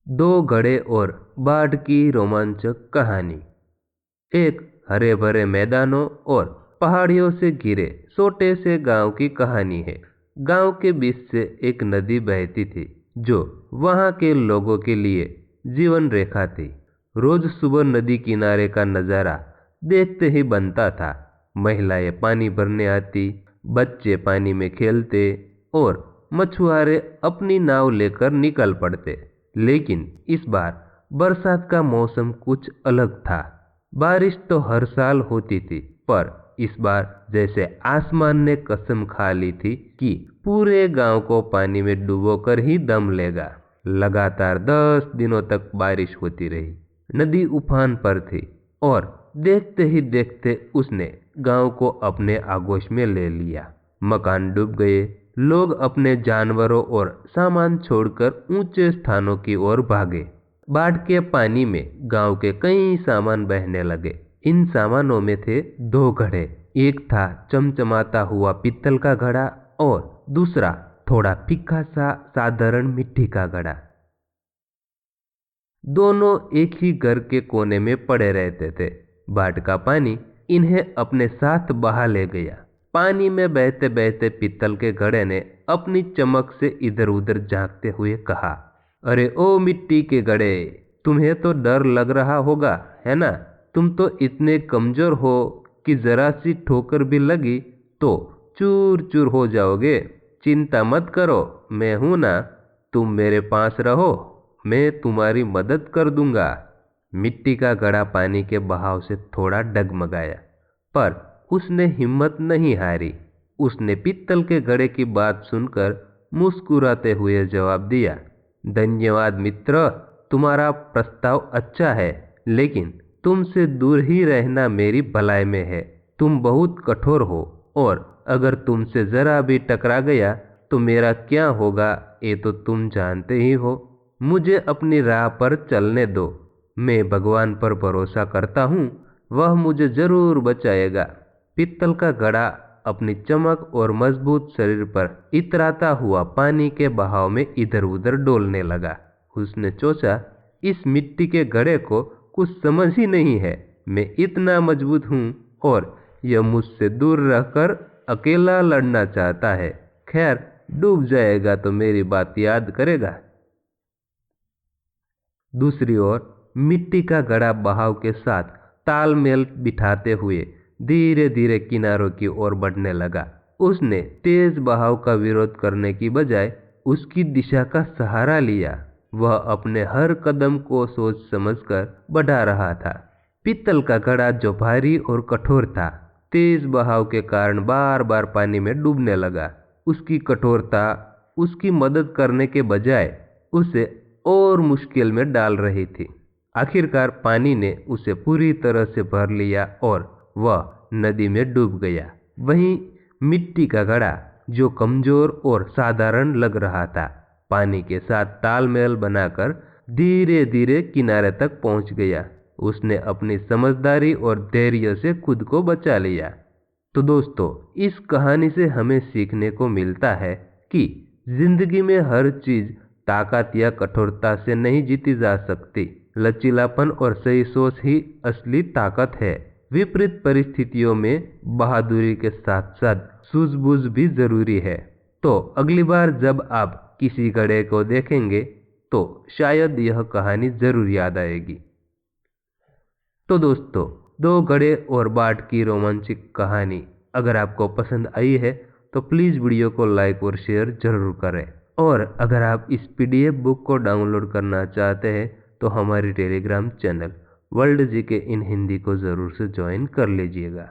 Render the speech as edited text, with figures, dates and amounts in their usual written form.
दो घड़े और बाढ़ की रोमांचक कहानी। एक हरे भरे मैदानों और पहाड़ियों से घिरे छोटे से गांव की कहानी है। गांव के बीच से एक नदी बहती थी जो वहां के लोगों के लिए जीवन रेखा थी। रोज सुबह नदी किनारे का नजारा देखते ही बनता था। महिलाएं पानी भरने आती, बच्चे पानी में खेलते और मछुआरे अपनी नाव लेकर निकल पड़ते। लेकिन इस बार बरसात का मौसम कुछ अलग था। बारिश तो हर साल होती थी, पर इस बार जैसे आसमान ने कसम खा ली थी कि पूरे गांव को पानी में डुबोकर ही दम लेगा। लगातार 10 दिनों तक बारिश होती रही। नदी उफान पर थी और देखते ही देखते उसने गांव को अपने आगोश में ले लिया। मकान डूब गए, लोग अपने जानवरों और सामान छोड़कर ऊंचे स्थानों की ओर भागे। बाढ़ के पानी में गांव के कई सामान बहने लगे। इन सामानों में थे दो घड़े। एक था चमचमाता हुआ पीतल का घड़ा और दूसरा थोड़ा फीका सा साधारण मिट्टी का घड़ा। दोनों एक ही घर के कोने में पड़े रहते थे। बाढ़ का पानी इन्हें अपने साथ बहा ले गया। पानी में बहते बहते पीतल के घड़े ने अपनी चमक से इधर उधर झांकते हुए कहा, अरे ओ मिट्टी के घड़े, तुम्हें तो डर लग रहा होगा, है ना? तुम तो इतने कमजोर हो कि जरा सी ठोकर भी लगी तो चूर चूर हो जाओगे। चिंता मत करो, मैं हूं ना, तुम मेरे पास रहो, मैं तुम्हारी मदद कर दूंगा। मिट्टी का घड़ा पानी के बहाव से थोड़ा डगमगाया, पर उसने हिम्मत नहीं हारी। उसने पीतल के घड़े की बात सुनकर मुस्कुराते हुए जवाब दिया, धन्यवाद मित्र, तुम्हारा प्रस्ताव अच्छा है, लेकिन तुमसे दूर ही रहना मेरी भलाई में है। तुम बहुत कठोर हो और अगर तुमसे जरा भी टकरा गया तो मेरा क्या होगा ये तो तुम जानते ही हो। मुझे अपनी राह पर चलने दो, मैं भगवान पर भरोसा करता हूँ, वह मुझे जरूर बचाएगा। पीतल का घड़ा अपनी चमक और मजबूत शरीर पर इतराता हुआ पानी के बहाव में इधर उधर डोलने लगा। उसने सोचा, इस मिट्टी के घड़े को कुछ समझ ही नहीं है, मैं इतना मजबूत हूँ और यह मुझसे दूर रहकर अकेला लड़ना चाहता है। खैर, डूब जाएगा तो मेरी बात याद करेगा। दूसरी ओर मिट्टी का घड़ा बहाव के साथ तालमेल बिठाते हुए धीरे धीरे किनारों की ओर बढ़ने लगा। उसने तेज बहाव का विरोध करने की बजाय उसकी दिशा का सहारा लिया। वह अपने हर कदम को सोच समझकर बढ़ा रहा था। पीतल का घड़ा जो भारी और कठोर था, तेज बहाव के कारण बार बार पानी में डूबने लगा। उसकी कठोरता उसकी मदद करने के बजाय उसे और मुश्किल में डाल रही थी। आखिरकार पानी ने उसे पूरी तरह से भर लिया और वह नदी में डूब गया। वहीं मिट्टी का घड़ा जो कमजोर और साधारण लग रहा था, पानी के साथ तालमेल बनाकर धीरे धीरे किनारे तक पहुंच गया। उसने अपनी समझदारी और धैर्य से खुद को बचा लिया। तो दोस्तों, इस कहानी से हमें सीखने को मिलता है कि जिंदगी में हर चीज ताकत या कठोरता से नहीं जीती जा सकती। लचीलापन और सही सोच ही असली ताकत है। विपरीत परिस्थितियों में बहादुरी के साथ साथ सूझबूझ भी जरूरी है। तो अगली बार जब आप किसी घड़े को देखेंगे तो शायद यह कहानी जरूर याद आएगी। तो दोस्तों, दो घड़े और बाढ़ की रोमांचक कहानी अगर आपको पसंद आई है तो प्लीज़ वीडियो को लाइक और शेयर जरूर करें। और अगर आप इस पीडीएफ बुक को डाउनलोड करना चाहते हैं तो हमारी टेलीग्राम चैनल वर्ल्ड जीके इन हिंदी को ज़रूर से ज्वाइन कर लीजिएगा।